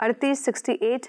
3868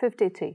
53।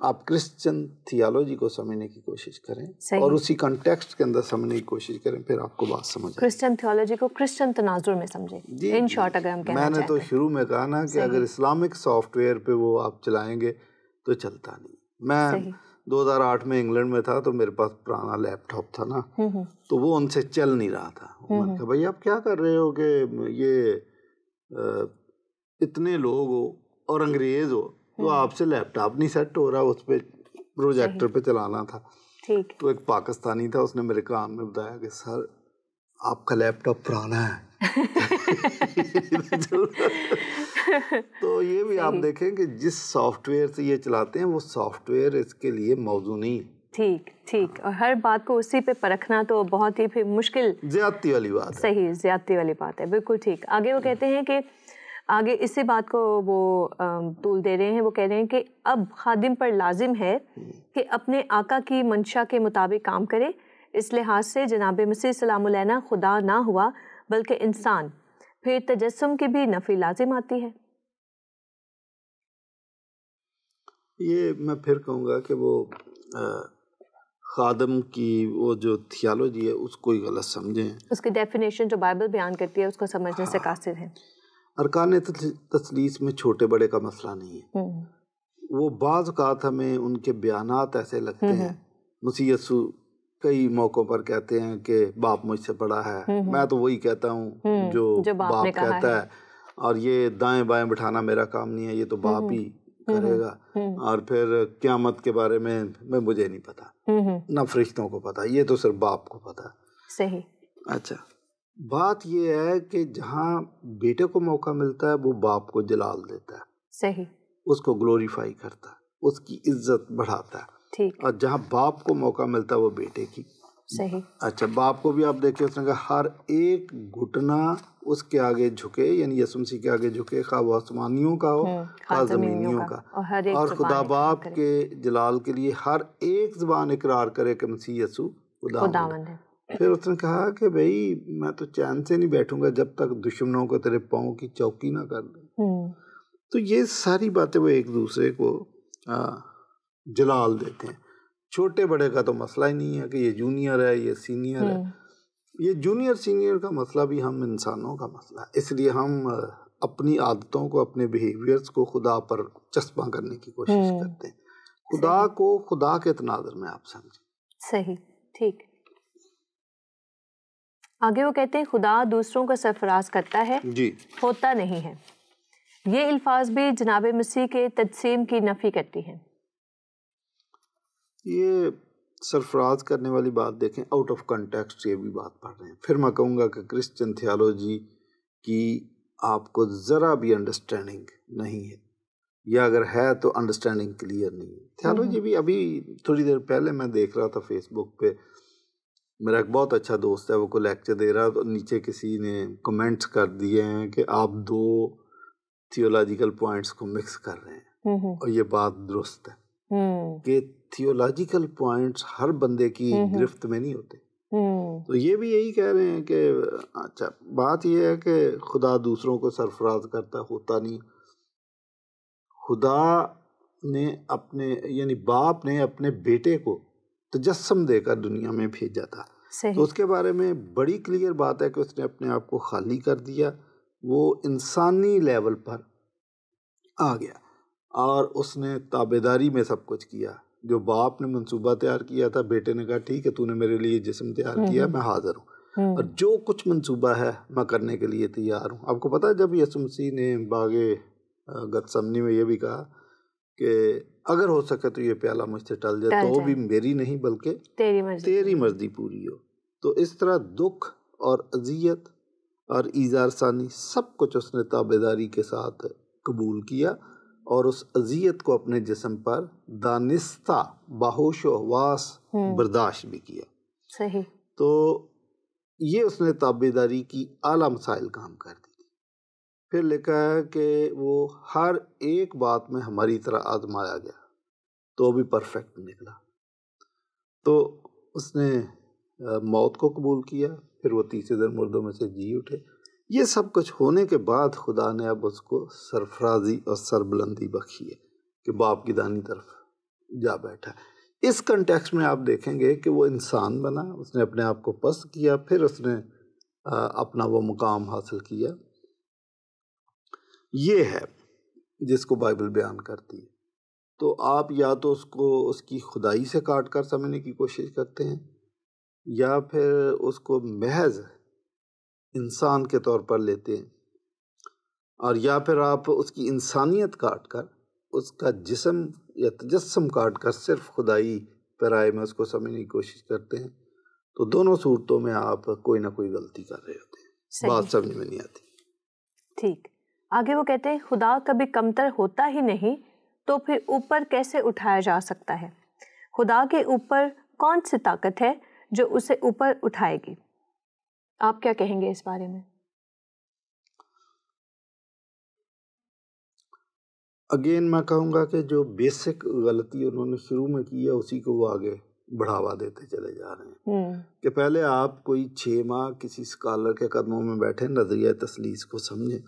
آپ Christian theology کو سمجھنے کی کوشش کریں اور اسی کنٹیکسٹ کے اندر سمجھنے کی کوشش کریں، پھر آپ کو بات سمجھ آئے. کرسچن تھیالوجی کو کرسچن تناظر میں سمجھیں. ان شارٹ اگر ہم کہنا چاہتے ہیں، میں نے تو شروع میں کہا نا کہ اگر اسلامک سافٹ ویئر پہ وہ آپ چلائیں گے تو چلتا نہیں. میں 2008 میں انگلینڈ میں تھا تو میرے پاس پرانا لیپ ٹاپ تھا نا، تو وہ ان سے چل نہیں رہا تھا. میں نے کہا بھائی آپ کیا کر رہے ہو کہ یہ اتنے لوگ ہو اور انگریز ہو تو آپ سے لیپ ٹاپ نہیں سیٹ ہو رہا، اس پہ پروجیکٹر پہ چلانا تھا. تو ایک پاکستانی تھا، اس نے میرے کان میں بتایا کہ سر آپ کا لیپ ٹاپ پرانا ہے. تو یہ بھی آپ دیکھیں کہ جس سافٹ ویئر سے یہ چلاتے ہیں وہ سافٹ ویئر اس کے لیے موزوں نہیں. ٹھیک. اور ہر بات کو اسی پہ پرکھنا تو بہت ہی پھر مشکل، زیادتی والی بات ہے. صحیح، زیادتی والی بات ہے، بالکل ٹھیک. آگے وہ کہتے ہیں کہ آگے اسی بات کو وہ طول دے رہے ہیں. وہ کہہ رہے ہیں کہ اب خادم پر لازم ہے کہ اپنے آقا کی منشا کے مطابق کام کرے. اس لحاظ سے جناب مسیح سلام علیہ خدا نہ ہوا بلکہ انسان، پھر تجسم کی بھی نفی لازم آتی ہے. یہ میں پھر کہوں گا کہ وہ خادم کی وہ جو تھیالوجی ہے اس کو ہی غلط سمجھیں. اس کی ڈیفینیشن جو بائبل بیان کرتی ہے اس کو سمجھنے سے قاصر ہے. ارکان تثلیث میں چھوٹے بڑے کا مسئلہ نہیں ہے. وہ بعض اوقات ہمیں ان کے بیانات ایسے لگتے ہیں. مسیح یسوع کئی موقعوں پر کہتے ہیں کہ باپ مجھ سے بڑا ہے، میں تو وہی کہتا ہوں جو باپ کہتا ہے، اور یہ دائیں بائیں بٹھانا میرا کام نہیں ہے، یہ تو باپ ہی کرے گا. اور پھر قیامت کے بارے میں مجھے نہیں پتا، نہ فرشتوں کو پتا، یہ تو صرف باپ کو پتا. صحیح. اچھا، بات یہ ہے کہ جہاں بیٹے کو موقع ملتا ہے وہ باپ کو جلال دیتا ہے. صحیح. اس کو گلوریفائی کرتا ہے، اس کی عزت بڑھاتا ہے. اور جہاں باپ کو موقع ملتا ہے وہ بیٹے کی. صحیح. اچھا، باپ کو بھی آپ دیکھیں، اس نے کہا ہر ایک گھٹنا اس کے آگے جھکے، یعنی یسوع مسیح کے آگے جھکے، خواہ وہ آسمانیوں کا ہو خواہ زمینیوں کا. اور خدا باپ کے جلال کے لیے ہر ایک زبان اقرار کرے کہ مسیح یسوع خداوند ہے. پھر اس نے کہا کہ بھئی میں تو چین سے نہیں بیٹھوں گا جب تک دشمنوں کو تیرے پاؤں کی چوکی نہ کر دوں. تو یہ ساری باتیں وہ ایک دوسرے کو جلال دیتے ہیں. چھوٹے بڑے کا تو مسئلہ ہی نہیں ہے کہ یہ جونیئر ہے یہ سینئر ہے. یہ جونیئر سینئر کا مسئلہ بھی ہم انسانوں کا مسئلہ ہے. اس لیے ہم اپنی عادتوں کو، اپنے بیہیویئرز کو خدا پر چسپاں کرنے کی کوشش کرتے ہیں. خدا کو خدا کے تناظر میں آپ سمجھیں. صحیح. ٹھیک. آگے وہ کہتے ہیں خدا دوسروں کا سرفراز کرتا ہے، ہوتا نہیں ہے. یہ الفاظ بھی جناب مسیح کے تجسیم کی نفی کرتی ہیں. یہ سرفراز کرنے والی بات دیکھیں، آؤٹ آف کنٹیکسٹ یہ بھی بات پڑھ رہے ہیں. پھر میں کہوں گا کہ کرسچن تھیالوجی کی آپ کو ذرا بھی انڈرسٹینڈنگ نہیں ہے، یا اگر ہے تو انڈرسٹینڈنگ کلیئر نہیں ہے. تھیالوجی بھی ابھی تھوڑی دیر پہلے میں دیکھ رہا تھا فیس بک پہ، میرا ایک بہت اچھا دوست ہے، وہ کو لیکچر دے رہا، تو نیچے کسی نے کمنٹس کر دیے ہیں کہ آپ دو تھیولوجیکل پوائنٹس کو مکس کر رہے ہیں. اور یہ بات درست ہے کہ تھیولوجیکل پوائنٹس ہر بندے کی گرفت میں نہیں ہوتے. تو یہ بھی یہی کہہ رہے ہیں کہ اچھا، بات یہ ہے کہ خدا دوسروں کو سرفراز کرتا ہوتا نہیں. خدا نے اپنے، یعنی باپ نے اپنے بیٹے کو تجسم دے کر دنیا میں بھیجا تھا. تو اس کے بارے میں بڑی کلیئر بات ہے کہ اس نے اپنے آپ کو خالی کر دیا، وہ انسانی لیول پر آ گیا اور اس نے تابعداری میں سب کچھ کیا. جو باپ نے منصوبہ تیار کیا تھا، بیٹے نے کہا ٹھیک ہے تو نے میرے لیے جسم تیار کیا، میں حاضر ہوں، اور جو کچھ منصوبہ ہے میں کرنے کے لیے تیار ہوں. آپ کو پتا ہے جب یسوع مسیح نے باغ گتسمنی میں یہ بھی کہا کہ اگر ہو سکے تو یہ پیالہ مجھ سے ٹل جائے، تو بھی میری نہیں بلکہ تیری مرضی پوری ہو. تو اس طرح دکھ اور اذیت اور ایذا رسانی سب کچھ اس نے تابعداری کے ساتھ قبول کیا، اور اس اذیت کو اپنے جسم پر دانستہ باہوش و حواس برداشت بھی کیا. صحیح. تو یہ اس نے تابعداری کی اعلیٰ مسائل کام کر دی. پھر لکھا ہے کہ وہ ہر ایک بات میں ہماری طرح آزمایا گیا تو بھی پرفیکٹ نکلا. تو اس نے موت کو قبول کیا، پھر وہ تیسرے دن مردوں میں سے جی اٹھے. یہ سب کچھ ہونے کے بعد خدا نے اب اس کو سرفرازی اور سربلندی بخشی ہے کہ باپ کی دانی طرف جا بیٹھا. اس کنٹیکسٹ میں آپ دیکھیں گے کہ وہ انسان بنا, اس نے اپنے آپ کو پست کیا, پھر اس نے اپنا وہ مقام حاصل کیا. یہ ہے جس کو بائبل بیان کرتی ہے. تو آپ یا تو اس کو اس کی خدائی سے کاٹ کر سمجھنے کی کوشش کرتے ہیں, یا پھر اس کو محض انسان کے طور پر لیتے ہیں, اور یا پھر آپ اس کی انسانیت کاٹ کر, اس کا جسم یا تجسم کاٹ کر صرف خدائی پیرائے میں اس کو سمجھنے کی کوشش کرتے ہیں. تو دونوں صورتوں میں آپ کوئی نہ کوئی غلطی کر رہے ہوتے ہیں, بات سمجھ میں نہیں آتی. ٹھیک. آگے وہ کہتے ہیں خدا کبھی کمتر ہوتا ہی نہیں, تو پھر اوپر کیسے اٹھایا جا سکتا ہے؟ خدا کے اوپر کون سی طاقت ہے جو اسے اوپر اٹھائے گی؟ آپ کیا کہیں گے اس بارے میں؟ اگین میں کہوں گا کہ جو بیسک غلطی انہوں نے شروع میں کی ہے اسی کو وہ آگے بڑھاوا دیتے چلے جا رہے ہیں. کہ پہلے آپ کوئی 6 ماہ کسی اسکالر کے قدموں میں بیٹھے نظریہ تثلیث کو سمجھیں,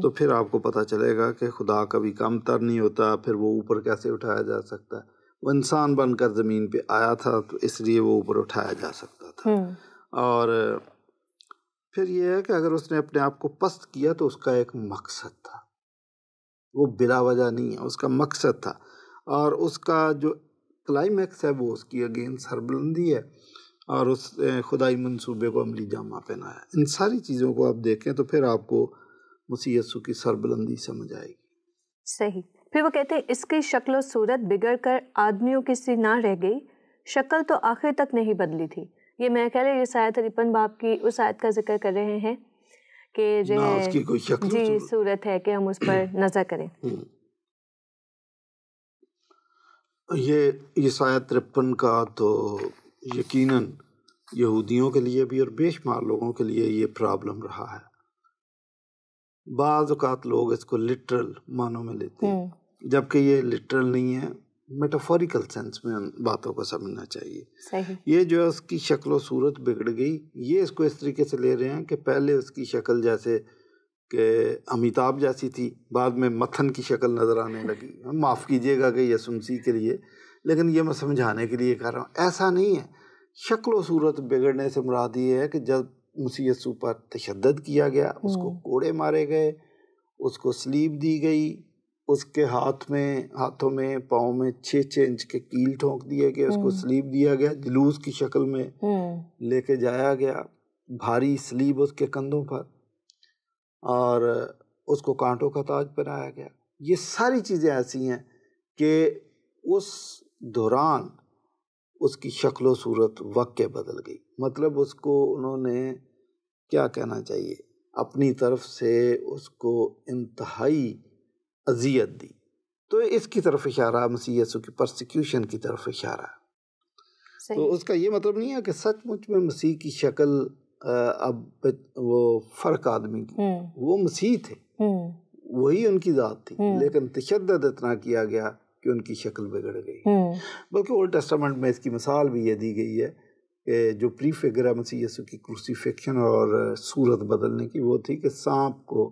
تو پھر آپ کو پتہ چلے گا کہ خدا کبھی کم تر نہیں ہوتا. پھر وہ اوپر کیسے اٹھایا جا سکتا ہے؟ وہ انسان بن کر زمین پہ آیا تھا تو اس لیے وہ اوپر اٹھایا جا سکتا تھا. اور پھر یہ ہے کہ اگر اس نے اپنے آپ کو پست کیا تو اس کا ایک مقصد تھا, وہ بلا وجہ نہیں ہے, اس کا مقصد تھا. اور اس کا جو کلائمیکس ہے وہ اس کی اگین سربلندی ہے, اور اس خدائی منصوبے کو عملی جامہ پہنایا. ان ساری چیزوں کو آپ دیکھیں تو پھر آپ کو مسیح یسوع کی سربلندی سمجھ آئے گی. صحیح. پھر وہ کہتے ہیں اس کی شکل و صورت بگڑ کر آدمیوں کی سی نہ رہ گئی, شکل تو آخر تک نہیں بدلی تھی. یہ میں کہہ رہی یہ آیت 53 باب کی اس آیت کا ذکر کر رہے ہیں کہ جو ہے اس کی کوئی شکل جی صورت ہے کہ ہم اس پر نظر کریں. یہ آیت 53 کا تو یقیناً یہودیوں کے لیے بھی اور بے شمار لوگوں کے لیے یہ پرابلم رہا ہے. بعض اوقات لوگ اس کو لٹرل معنوں میں لیتے ہیں, جبکہ یہ لٹرل نہیں ہے, میٹافوریکل سینس میں ان باتوں کو سمجھنا چاہیے. صحیح. یہ جو ہے اس کی شکل و صورت بگڑ گئی, یہ اس کو اس طریقے سے لے رہے ہیں کہ پہلے اس کی شکل جیسے کہ امیتابھ جیسی تھی, بعد میں متھن کی شکل نظر آنے لگی. معاف کیجیے گا کہ یسوع مسیح کے لیے, لیکن یہ میں سمجھانے کے لیے کہہ رہا ہوں, ایسا نہیں ہے. شکل و صورت بگڑنے سے مراد یہ ہے کہ جب مسیح یسوع پر تشدد کیا گیا, اس کو کوڑے مارے گئے, اس کو سلیب دی گئی, اس کے ہاتھوں میں پاؤں میں 6 انچ کے کیل ٹھونک دیے گئے, اس کو سلیب دیا گیا, جلوس کی شکل میں لے کے جایا گیا, بھاری سلیب اس کے کندھوں پر, اور اس کو کانٹوں کا تاج پہنایا گیا. یہ ساری چیزیں ایسی ہیں کہ اس دوران اس کی شکل و صورت واقع بدل گئی. مطلب اس کو انہوں نے کیا کہنا چاہیے, اپنی طرف سے اس کو انتہائی اذیت دی. تو اس کی طرف اشارہ, مسیح یسوع کی پرسیکیوشن کی طرف اشارہ. تو اس کا یہ مطلب نہیں ہے کہ سچ مچ میں مسیح کی شکل اب وہ فرق آدمی کی, وہ مسیح تھے, وہی ان کی ذات تھی, لیکن تشدد اتنا کیا گیا کہ ان کی شکل بگڑ گئی. بلکہ اولڈ ٹیسٹامنٹ میں اس کی مثال بھی یہ دی گئی ہے کہ جو پری فگر ہے مسیح یسوع کی کروسیفکشن اور صورت بدلنے کی, وہ تھی کہ سانپ کو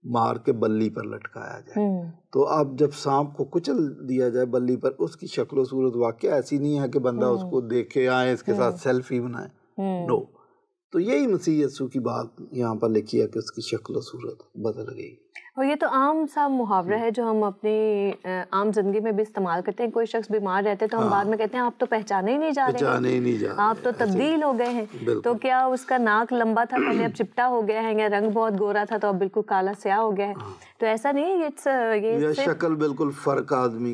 مار کے بلی پر لٹکایا جائے. تو اب جب سانپ کو کچل دیا جائے بلی پر, اس کی شکل و صورت واقعہ ایسی نہیں ہے کہ بندہ اس کو دیکھے آئے اس کے ساتھ سیلفی بنائے, نو. تو یہی مسیح یسوع کی بات یہاں پر لکھی ہے کہ اس کی شکل و صورت بدل گئی. اور یہ تو عام سا محاورہ ہے جو ہم اپنی عام زندگی میں بھی استعمال کرتے ہیں. کوئی شخص بیمار رہتے تو ہم بعد میں کہتے ہیں آپ تو پہچانے ہی نہیں جا رہے, آپ تو تبدیل ہو گئے ہیں. تو کیا اس کا ناک لمبا تھا پہلے اب چپٹا ہو گیا ہے, یا رنگ بہت گورا تھا تو اب بالکل کالا سیاہ ہو گیا ہے؟ تو ایسا نہیں ہے, یہ شکل بالکل فرق آدمی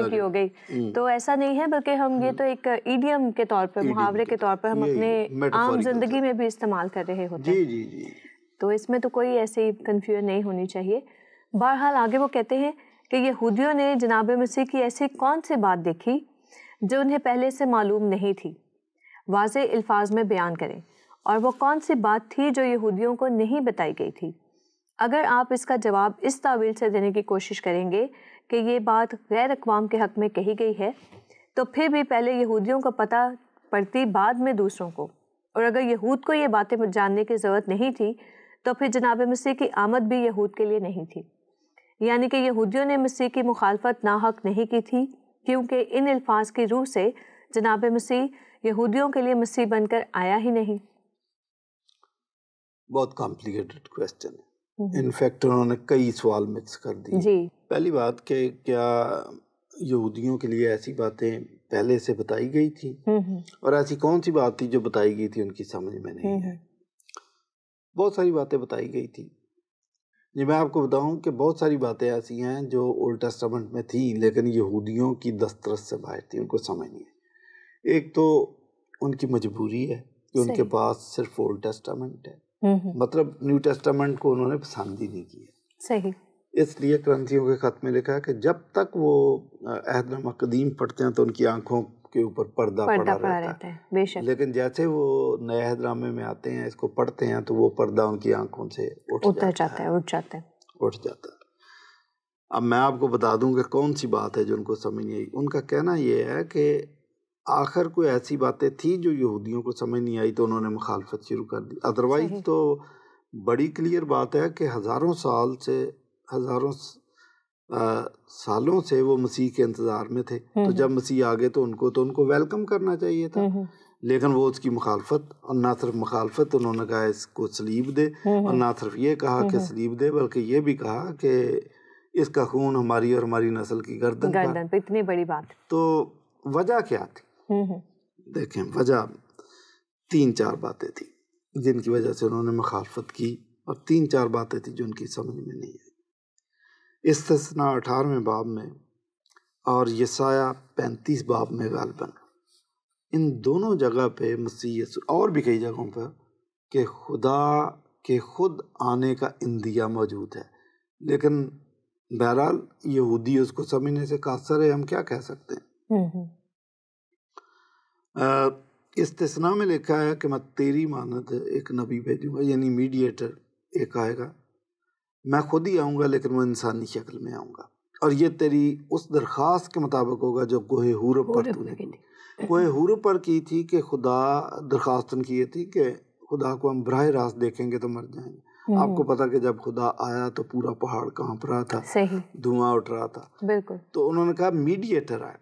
کی ہو گئی. تو ایسا نہیں ہے, بلکہ ہم یہ تو ایک ایڈیم کے طور پر, محاورے کے طور پر ہم اپنے عام زندگی میں بھی استعمال کر رہے ہوتے ہیں. جی. تو اس میں تو کوئی ایسی کنفیوژن نہیں ہونی چاہیے. بہرحال آگے وہ کہتے ہیں کہ یہودیوں نے جناب مسیح کی ایسی کون سی بات دیکھی جو انہیں پہلے سے معلوم نہیں تھی, واضح الفاظ میں بیان کریں, اور وہ کون سی بات تھی جو یہودیوں کو نہیں بتائی گئی تھی. اگر آپ اس کا جواب اس تعویل سے دینے کی کوشش کریں گے کہ یہ بات غیر اقوام کے حق میں کہی گئی ہے, تو پھر بھی پہلے یہودیوں کو پتہ پڑتی بعد میں دوسروں کو, اور اگر یہود کو یہ باتیں جاننے کی ضرورت نہیں تھی تو پھر جناب مسیح کی آمد بھی یہود کے لیے نہیں تھی. یعنی کہ یہودیوں نے مسیح کی مخالفت ناحق نہیں کی تھی, کیونکہ ان الفاظ کی روح سے جناب مسیح یہودیوں کے لیے مسیح بن کر آیا ہی نہیں؟ بہت کمپلیکیٹڈ کویسچن ہے، انفیکٹ انہوں نے کئی سوال مکس کر دیے جی۔ پہلی بات کہ کیا یہودیوں کے لیے ایسی باتیں پہلے سے بتائی گئی تھی، اور ایسی کون سی بات تھی جو بتائی گئی تھی ان کی سمجھ میں نہیں ہے؟ بہت ساری باتیں بتائی گئی تھی جی۔ میں آپ کو بتاؤں کہ بہت ساری باتیں ایسی ہیں جو اولڈ ٹیسٹامنٹ میں تھیں لیکن یہودیوں کی دسترس سے باہر تھی، ان کو سمجھ نہیں ہے۔ ایک تو ان کی مجبوری ہے کہ ان کے پاس صرف اولڈ ٹیسٹامنٹ ہے، مطلب نیو ٹیسٹامنٹ کو انہوں نے پسند ہی نہیں کیا۔ صحیح۔ اس لیے کرنتھیوں کے خط میں لکھا ہے کہ جب تک وہ عہد نامہ قدیم پڑھتے ہیں تو ان کی آنکھوں کے اوپر پردہ پڑا رہتا ہے، بے شک۔ لیکن جیسے وہ نئے عہد نامے میں آتے ہیں، اس کو پڑھتے ہیں، تو وہ پردہ ان کی آنکھوں سے اٹھ جاتا ہے۔ اب میں آپ کو بتا دوں کہ کون سی بات ہے جو ان کو سمجھ نہیں آئی۔ ان کا کہنا یہ ہے کہ آخر کوئی ایسی باتیں تھیں جو یہودیوں کو سمجھ نہیں آئی تو انہوں نے مخالفت شروع کر دی۔ ادروائز تو بڑی کلیئر بات ہے کہ ہزاروں سالوں سے وہ مسیح کے انتظار میں تھے، تو جب مسیح آ گئے تو ان کو ویلکم کرنا چاہیے تھا، لیکن وہ اس کی مخالفت، اور نہ صرف مخالفت، انہوں نے کہا اس کو صلیب دے، اور نہ صرف یہ کہا کہ صلیب دے بلکہ یہ بھی کہا کہ اس کا خون ہماری اور ہماری نسل کی گردن پر۔ اتنی بڑی بات۔ تو وجہ کیا تھی؟ دیکھیں، وجہ 3-4 باتیں تھیں جن کی وجہ سے انہوں نے مخالفت کی، اور 3-4 باتیں تھیں جو ان کی سمجھ میں نہیں آئی۔ استثناء 18ویں باب میں اور یسایہ 35 باب میں غالباً ان دونوں جگہ پہ مسیح یسوع، اور بھی کئی جگہوں پر، کہ خدا کے خود آنے کا اندیہ موجود ہے، لیکن بہرحال یہودی اس کو سمجھنے سے قاصر ہے، ہم کیا کہہ سکتے ہیں۔ استثناء میں لکھا ہے کہ میں تیری مانند ایک نبی بھیجوں گا، یعنی میڈیٹر ایک آئے گا، میں خود ہی آؤں گا لیکن وہ انسانی شکل میں آؤں گا، اور یہ تیری اس درخواست کے مطابق ہوگا جو کوہ حورب پر تو نے کی۔ کوہ حورب پر کی تھی کہ خدا درخواستن کی تھی کہ خدا کو ہم براہ راست دیکھیں گے تو مر جائیں گے۔ آپ کو پتا کہ جب خدا آیا تو پورا پہاڑ کانپ رہا تھا، دھواں اٹھ رہا تھا، بالکل۔ تو انہوں نے کہا میڈیٹر آئے،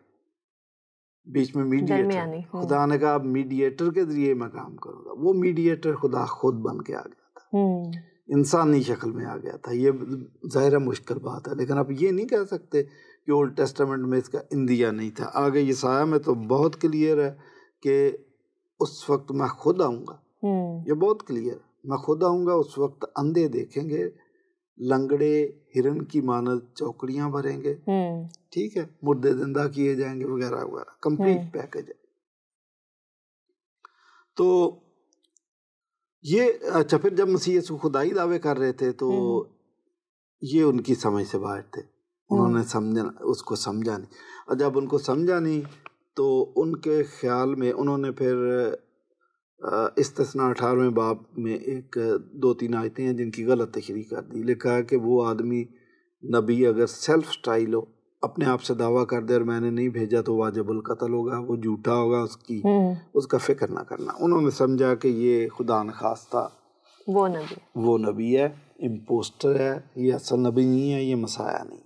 بیچ میں میڈیٹر، خدا نے کہا اب میڈیٹر کے ذریعے میں کام کروں گا۔ وہ میڈیٹر خدا خود بن کے آ گیا تھا، انسانی شکل میں آ گیا تھا۔ یہ ظاہر مشکل بات ہے، لیکن آپ یہ نہیں کہہ سکتے کہ اولڈ ٹیسٹامنٹ میں اس کا اندیہ نہیں تھا۔ آگے یسایہ میں تو بہت کلیئر ہے کہ اس وقت میں خود آؤں گا، یہ بہت کلیئر ہے، میں خود آؤں گا، اس وقت اندھے دیکھیں گے، لنگڑے ہرن کی مانند چوکڑیاں بھریں گے، ٹھیک ہے، مردے زندہ کیے جائیں گے، وغیرہ وغیرہ، کمپلیٹ پیکج ہے۔ تو یہ اچھا، پھر جب مسیح یسوع خدائی دعوے کر رہے تھے تو یہ ان کی سمجھ سے باہر تھے، انہوں نے اس کو سمجھا نہیں، اور جب ان کو سمجھا نہیں تو ان کے خیال میں انہوں نے پھر استثناء 18ویں باب میں 2-3 آیتیں ہیں جن کی غلط تشریح کر دی۔ لکھا ہے کہ وہ آدمی نبی اگر سیلف سٹائل ہو، اپنے آپ سے دعویٰ کر دے اور میں نے نہیں بھیجا تو واجب القتل ہوگا، وہ جھوٹا ہوگا، اس کا فکر نہ کرنا۔ انہوں نے سمجھا کہ یہ خدا نخواستہ وہ نبی ہے، امپوسٹر ہے، یہ اصل نبی نہیں ہے، یہ مسیح نہیں ہے۔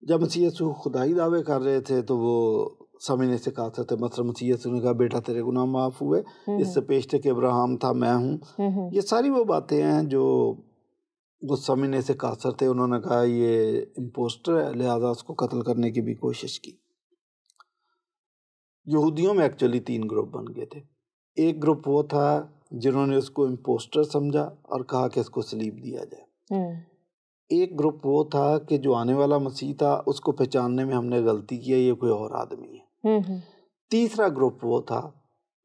جب مسیح یسوع خدائی دعوے کر رہے تھے تو وہ سمجھنے سے قاصر تھے۔ مثلا مسیح یسوع نے کہا بیٹا تیرے گناہ معاف ہوئے، اس سے پیشتے کہ ابراہیم تھا میں ہوں۔ یہ ساری وہ باتیں ہیں جو وہ سمجھنے سے قاصر تھے۔ انہوں نے کہا یہ امپوسٹر ہے، لہٰذا اس کو قتل کرنے کی بھی کوشش کی۔ یہودیوں میں ایکچولی 3 گروپ بن گئے تھے۔ ایک گروپ وہ تھا جنہوں نے اس کو امپوسٹر سمجھا اور کہا کہ اس کو صلیب دیا جائے۔ ایک گروپ وہ تھا کہ جو آنے والا مسیح تھا اس کو پہچاننے میں ہم نے غلطی کی ہے، یہ کوئی اور آدمی ہے۔ تیسرا گروپ وہ تھا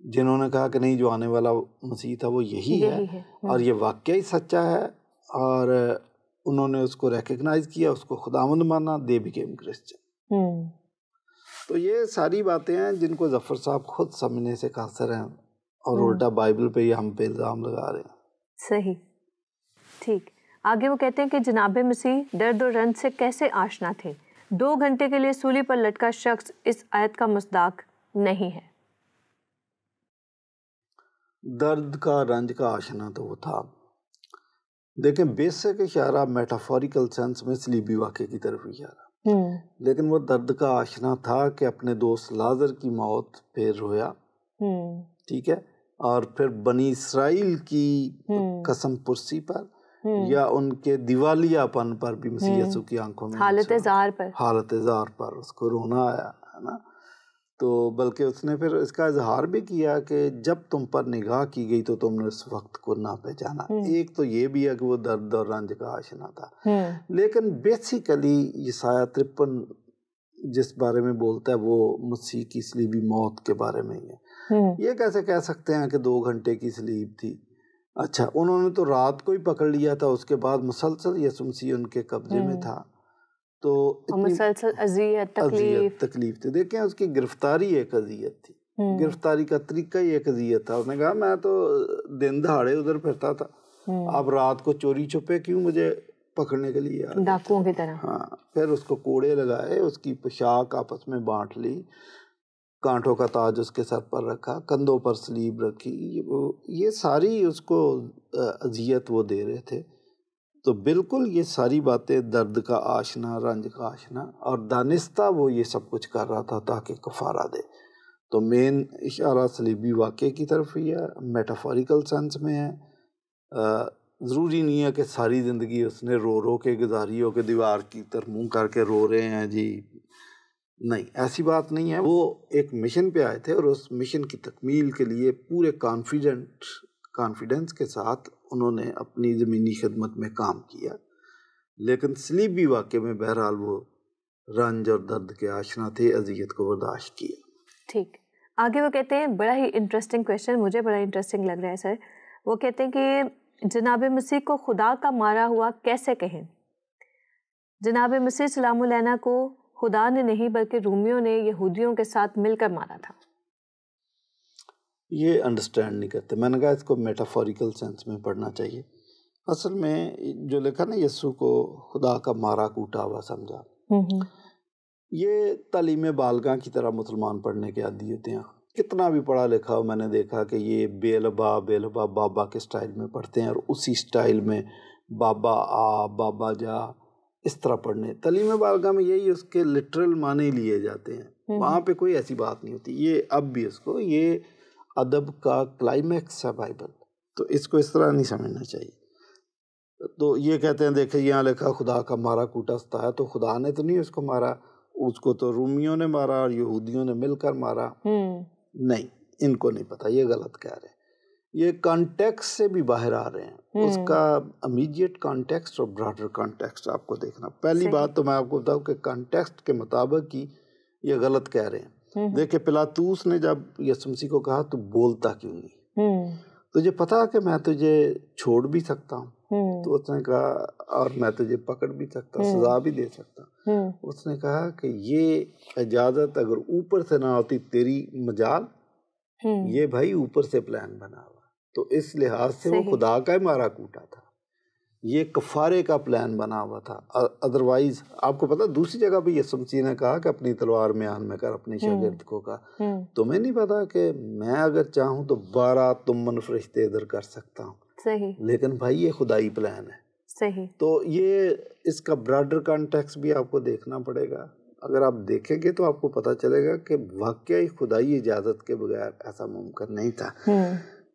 جنہوں نے کہا کہ نہیں، جو آنے والا مسیح تھا وہ یہی ہے اور یہ واقعی سچا ہے، اور انہوں نے اس کو ریکگنائز کیا، اس کو خداوند مانا، دے بیکیم کرسچن۔ تو یہ ساری باتیں ہیں جن کو ظفر صاحب خود سمجھنے سے قاصر ہیں، اور الٹا بائبل پہ یہ ہم پہ الزام لگا رہے ہیں۔ صحیح، ٹھیک۔ آگے وہ کہتے ہیں کہ جناب مسیح درد و رنج سے کیسے آشنا تھے؟ 2 گھنٹے کے لیے سولی پر لٹکا شخص اس آیت کا مصداق نہیں ہے۔ درد کا، رنج کا آشنا تو وہ تھا۔ دیکھیں، بیسک اشارہ میٹافوریکل سینس میں صلیبی واقعے کی طرف اشارہ، لیکن وہ درد کا آشنا تھا کہ اپنے دوست لازر کی موت پہ رویا، ٹھیک ہے، اور پھر بنی اسرائیل کی قسم پرسی پر یا ان کے دیوالیہ پن پر بھی مسیح یسوع کی آنکھوں میں حالت زار پر اس کو رونا آیا ہے نا. تو بلکہ اس نے پھر اس کا اظہار بھی کیا کہ جب تم پر نگاہ کی گئی تو تم نے اس وقت کو نہ پہچانا. ایک تو یہ بھی ہے کہ وہ درد اور رنج کا آشنا تھا، لیکن بیسیکلی یسایہ 53 جس بارے میں بولتا ہے وہ مسیح کی صلیبی موت کے بارے میں ہی ہے. یہ کیسے کہہ سکتے ہیں کہ 2 گھنٹے کی صلیب تھی؟ اچھا، انہوں نے تو رات کو ہی پکڑ لیا تھا، اس کے بعد مسلسل یسوع مسیح ان کے قبضے میں تھا، تو مسلسل اذیت تکلیف تھی. دیکھیں اس کی گرفتاری ایک اذیت تھی، گرفتاری کا طریقہ ہی ایک اذیت تھا. اس نے کہا میں تو دن دہاڑے ادھر پھرتا تھا، اب رات کو چوری چھپے کیوں مجھے پکڑنے کے لیے؟ ڈاکوؤں کی طرح. ہاں، پھر اس کو کوڑے لگائے، اس کی پوشاک آپس میں بانٹ لی، کانٹوں کا تاج اس کے سر پر رکھا، کندھوں پر صلیب رکھی. یہ ساری اس کو اذیت وہ دے رہے تھے. تو بالکل یہ ساری باتیں درد کا آشنا، رنج کا آشنا، اور دانستہ وہ یہ سب کچھ کر رہا تھا تاکہ کفارہ دے. تو مین اشارہ صلیبی واقعے کی طرف ہی ہے، میٹافوریکل سینس میں ہے. ضروری نہیں ہے کہ ساری زندگی اس نے رو رو کے گزاری ہو کہ دیوار کی طرف منہ کر کے رو رہے ہیں جی، نہیں، ایسی بات نہیں ہے. وہ ایک مشن پہ آئے تھے اور اس مشن کی تکمیل کے لیے پورے کانفیڈنس کے ساتھ انہوں نے اپنی زمینی خدمت میں کام کیا. لیکن صلیبی واقعے میں بہرحال وہ رنج اور درد کے آشنا تھے، اذیت کو برداشت کیا. ٹھیک، آگے وہ کہتے ہیں، بڑا ہی انٹرسٹنگ کویشچن، مجھے بڑا انٹرسٹنگ لگ رہا ہے سر. وہ کہتے ہیں کہ جناب مسیح کو خدا کا مارا ہوا کیسے کہیں؟ جناب مسیح سلام علیہ کو خدا نے نہیں بلکہ رومیوں نے یہودیوں کے ساتھ مل کر مارا تھا. یہ انڈرسٹینڈ نہیں کرتے. میں نے کہا اس کو میٹافوریکل سینس میں پڑھنا چاہیے. اصل میں جو لکھا نا یسوع کو خدا کا مارا کوٹا ہوا سمجھا، یہ تعلیم بالغاں کی طرح مسلمان پڑھنے کے عادی ہوتے ہیں. کتنا بھی پڑھا لکھا ہو، میں نے دیکھا کہ یہ بے لبا بابا کے سٹائل میں پڑھتے ہیں، اور اسی سٹائل میں بابا آ بابا جا اس طرح پڑھنے. تعلیم بالغاں میں یہی اس کے لٹرل معنی لیے جاتے ہیں، وہاں پہ کوئی ایسی بات نہیں ہوتی. یہ اب بھی اس کو، یہ ادب کا کلائمیکس ہے بائبل، تو اس کو اس طرح نہیں سمجھنا چاہیے. تو یہ کہتے ہیں دیکھیں یہاں لکھا خدا کا مارا کوٹا ستایا، تو خدا نے تو نہیں اس کو مارا، اس کو تو رومیوں نے مارا اور یہودیوں نے مل کر مارا. نہیں، ان کو نہیں پتا، یہ غلط کہہ رہے ہیں. یہ کانٹیکسٹ سے بھی باہر آ رہے ہیں. اس کا امیڈیٹ کانٹیکسٹ اور براڈر کانٹیکسٹ آپ کو دیکھنا. پہلی بات تو میں آپ کو بتاؤں کہ کانٹیکسٹ کے مطابق ہی یہ غلط کہہ رہے ہیں. دیکھیں پلاطوس نے جب یسوع مسیح کو کہا تو بولتا کیوں نہیں، تجھے پتا کہ میں تجھے چھوڑ بھی سکتا ہوں؟ تو اس نے کہا اور میں تجھے پکڑ بھی سکتا، سزا بھی دے سکتا. اس نے کہا کہ یہ اجازت اگر اوپر سے نہ ہوتی تیری مجال، یہ بھائی اوپر سے پلان بنا ہوا. تو اس لحاظ سے وہ خدا کا ہی مارا کوٹا تھا، یہ کفارے کا پلان بنا ہوا تھا. ادروائز آپ کو پتا دوسری جگہ بھی یسوع مسیح نے کہا کہ اپنی تلوار میان میں کر اپنے شاگرد کو کہا تمہیں نہیں پتا کہ میں اگر چاہوں تو 12 تمن فرشتے ادھر کر سکتا ہوں. لیکن بھائی یہ خدائی پلان ہے. تو یہ اس کا براڈر کانٹیکس بھی آپ کو دیکھنا پڑے گا. اگر آپ دیکھیں گے تو آپ کو پتا چلے گا کہ واقعی خدائی اجازت کے بغیر ایسا ممکن نہیں تھا.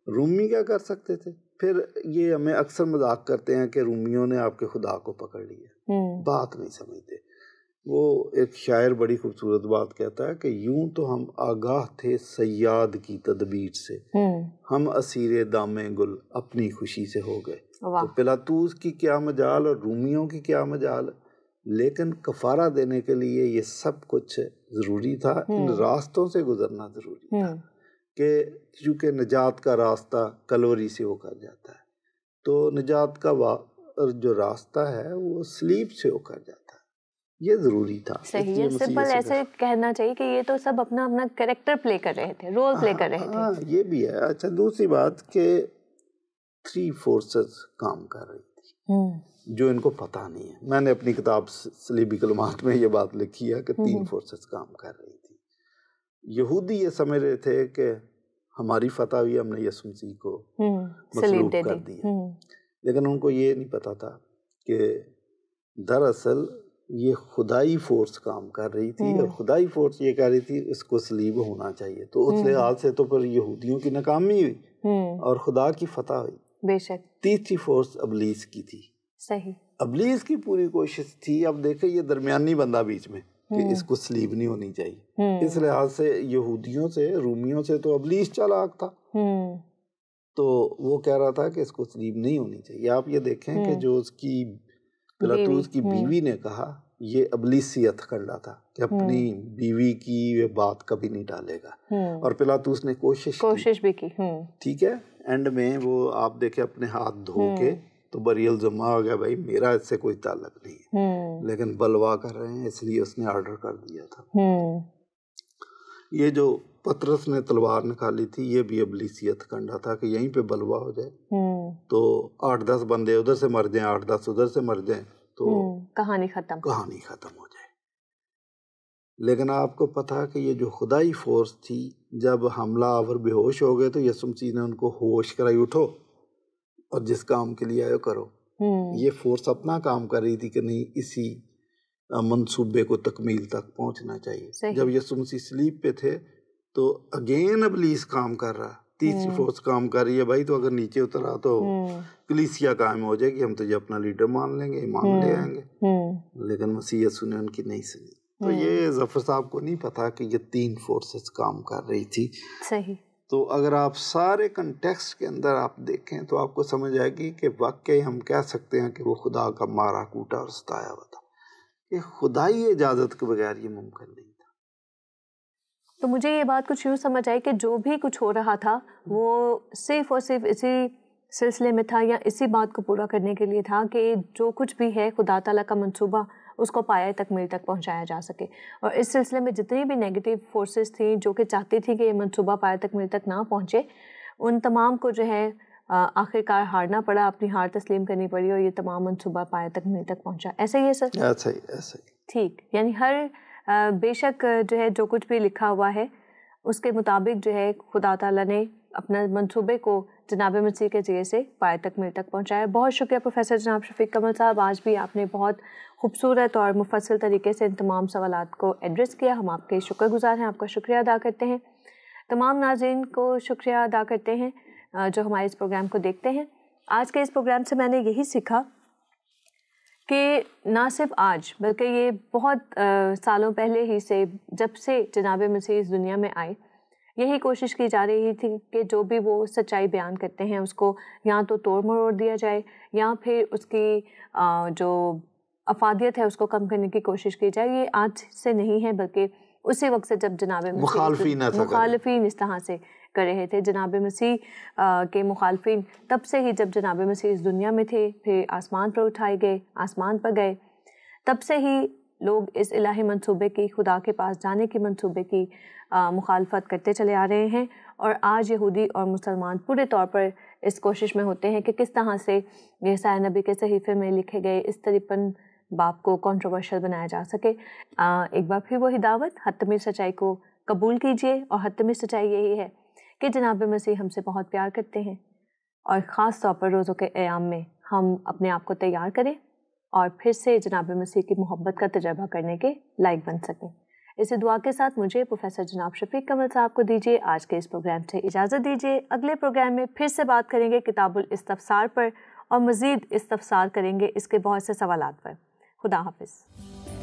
رومی کیا کر سکتے تھے؟ پھر یہ ہمیں اکثر مذاق کرتے ہیں کہ رومیوں نے آپ کے خدا کو پکڑ لیا، بات نہیں سمجھتے. وہ ایک شاعر بڑی خوبصورت بات کہتا ہے کہ یوں تو ہم آگاہ تھے صیاد کی تدبیر سے، ہم اسیر دام گل اپنی خوشی سے ہو گئے. تو پلاطوس کی کیا مجال اور رومیوں کی کیا مجال، لیکن کفارہ دینے کے لیے یہ سب کچھ ضروری تھا. ان راستوں سے گزرنا ضروری تھا کہ چونکہ نجات کا راستہ کلوری سے ہو کر جاتا ہے، تو نجات کا جو راستہ ہے وہ صلیب سے ہو کر جاتا ہے. یہ ضروری تھا. صحیح ہے، سمپل ایسے کہنا چاہیے کہ یہ تو سب اپنا اپنا کریکٹر پلے کر رہے تھے، رول پلے کر رہے تھے. یہ بھی ہے. اچھا، دوسری بات کہ 3 فورسز کام کر رہی تھی جو ان کو پتہ نہیں ہے. میں نے اپنی کتاب صلیبی کلمات میں یہ بات لکھی ہے کہ 3 فورسز کام کر رہی تھی. یہودی یہ سمجھ رہے تھے کہ ہماری فتح ہوئی، ہم نے یسوع مسیح کو مصلوب کر دیا، لیکن ان کو یہ نہیں پتا تھا کہ دراصل یہ خدائی فورس کام کر رہی تھی اور خدائی فورس یہ کہہ رہی تھی اس کو صلیب ہونا چاہیے. تو اس لحاظ سے تو پھر یہودیوں کی ناکامی ہوئی اور خدا کی فتح ہوئی. بے شک. تیسری فورس ابلیس کی تھی. صحیح. ابلیس کی پوری کوشش تھی. اب دیکھیں یہ درمیانی بندہ بیچ میں کہ اس کو صلیب نہیں ہونی چاہیے. اس لحاظ سے یہودیوں سے رومیوں سے تو ابلیس چالاک تھا. تو وہ کہہ رہا تھا کہ اس کو صلیب نہیں ہونی چاہیے. آپ یہ دیکھیں کہ جو اس کی پلاطوس کی بیوی نے کہا یہ ابلیسیت کرنا تھا کہ اپنی بیوی کی یہ بات کبھی نہیں ڈالے گا. اور پلاطوس نے کوشش بھی کی. ٹھیک ہے. اینڈ میں وہ آپ دیکھیں اپنے ہاتھ دھو کے تو بریل ذمہ ہو گیا بھائی میرا اس سے کوئی تعلق نہیں ہے. لیکن بلوا کر رہے ہیں اس لیے اس نے آرڈر کر دیا تھا. یہ جو پطرس نے تلوار نکالی تھی یہ بھی ابلیسیت کنڈا تھا کہ یہیں پہ بلوا ہو جائے تو 8-10 بندے ادھر سے مر جائیں 8-10 ادھر سے مر جائیں تو کہانی ختم ہو جائے. لیکن آپ کو پتا کہ یہ جو خدائی فورس تھی جب حملہ آور بے ہوش ہو گئے تو یسوع مسیح نے ان کو ہوش کرائی اٹھو اور جس کام کے لیے آئے کرو. یہ فورس اپنا کام کر رہی تھی کہ نہیں اسی منصوبے کو تکمیل تک پہنچنا چاہیے. جب یسوع مسیح صلیب پہ تھے تو اگین ابلیس کام کر رہا. تیسری فورس کام کر رہی ہے بھائی تو اگر نیچے اترا تو کلیسیا قائم ہو جائے گی ہم تجھے اپنا لیڈر مان لیں گے ایمان لے آئیں گے. لیکن مسیح یسوع نے ان کی نہیں سنی. تو یہ ظفر صاحب کو نہیں پتا کہ یہ 3 فورسز کام کر رہی تھی. صحیح. تو اگر آپ سارے کنٹیکسٹ کے اندر آپ دیکھیں تو آپ کو سمجھ آئے گی کہ واقعی ہم کہہ سکتے ہیں کہ وہ خدا کا مارا کوٹا اور ستایا ہوا تھا. کہ خدائی اجازت کے بغیر یہ ممکن نہیں تھا. تو مجھے یہ بات کچھ یوں سمجھ آئی کہ جو بھی کچھ ہو رہا تھا وہ صرف اور صرف اسی سلسلے میں تھا یا اسی بات کو پورا کرنے کے لیے تھا کہ جو کچھ بھی ہے خدا تعالیٰ کا منصوبہ اس کو پایہ تکمیل تک پہنچایا جا سکے. اور اس سلسلے میں جتنی بھی نیگیٹو فورسز تھیں جو کہ چاہتی تھی کہ یہ منصوبہ پایہ تکمیل تک نہ پہنچے ان تمام کو جو ہے آخر کار ہارنا پڑا, اپنی ہار تسلیم کرنی پڑی اور یہ تمام منصوبہ پایہ تکمیل تک پہنچا. ایسا ہی ہے سر؟ ایسا ہی. ٹھیک. یعنی ہر بے شک جو ہے جو کچھ بھی لکھا ہوا ہے اس کے مطابق جو ہے خدا تعالیٰ نے اپنا منصوبے کو جناب مسیح کے ذریعے سے پایہ تکمیل تک پہنچایا. بہت شکریہ پروفیسر جناب شفیق کمل صاحب. آج بھی آپ نے بہت خوبصورت اور مفصل طریقے سے ان تمام سوالات کو ایڈریس کیا. ہم آپ کے شکر گزار ہیں, آپ کا شکریہ ادا کرتے ہیں. تمام ناظرین کو شکریہ ادا کرتے ہیں جو ہمارے اس پروگرام کو دیکھتے ہیں. آج کے اس پروگرام سے میں نے یہی سیکھا کہ نہ صرف آج بلکہ یہ بہت سالوں پہلے ہی سے جب سے جناب مسیح اس دنیا میں آئے یہی کوشش کی جا رہی تھی کہ جو بھی وہ سچائی بیان کرتے ہیں اس کو یا تو توڑ مروڑ دیا جائے یا پھر اس کی جو افادیت ہے اس کو کم کرنے کی کوشش کی جائے. یہ آج سے نہیں ہے بلکہ اسی وقت سے جب جناب مسیح مخالفین اس طرح سے کر رہے تھے. جناب مسیح کے مخالفین تب سے ہی جب جناب مسیح اس دنیا میں تھے پھر آسمان پر اٹھائے گئے, آسمان پر گئے, تب سے ہی لوگ اس الہی منصوبے کی خدا کے پاس جانے کی منصوبے کی مخالفت کرتے چلے آ رہے ہیں. اور آج یہودی اور مسلمان پورے طور پر اس کوشش میں ہوتے ہیں کہ کس طرح سے یسایا نبی کے صحیفے میں لکھے گئے اس 53 باب کو کنٹروورشل بنایا جا سکے. ایک بار پھر وہی دعوت حتمی سچائی کو قبول کیجئے اور حتمی سچائی یہی ہے کہ جناب مسیح ہم سے بہت پیار کرتے ہیں اور خاص طور پر روزوں کے ایام میں ہم اپنے آپ کو تیار کریں اور پھر سے جناب مسیح کی محبت کا تجربہ کرنے کے لائق بن سکیں. اسی دعا کے ساتھ مجھے پروفیسر جناب شفیق کمل صاحب کو دیجیے آج کے اس پروگرام سے اجازت دیجیے. اگلے پروگرام میں پھر سے بات کریں گے کتاب الاستفسار پر اور مزید استفسار کریں گے اس کے بہت سے سوالات پر. خدا حافظ.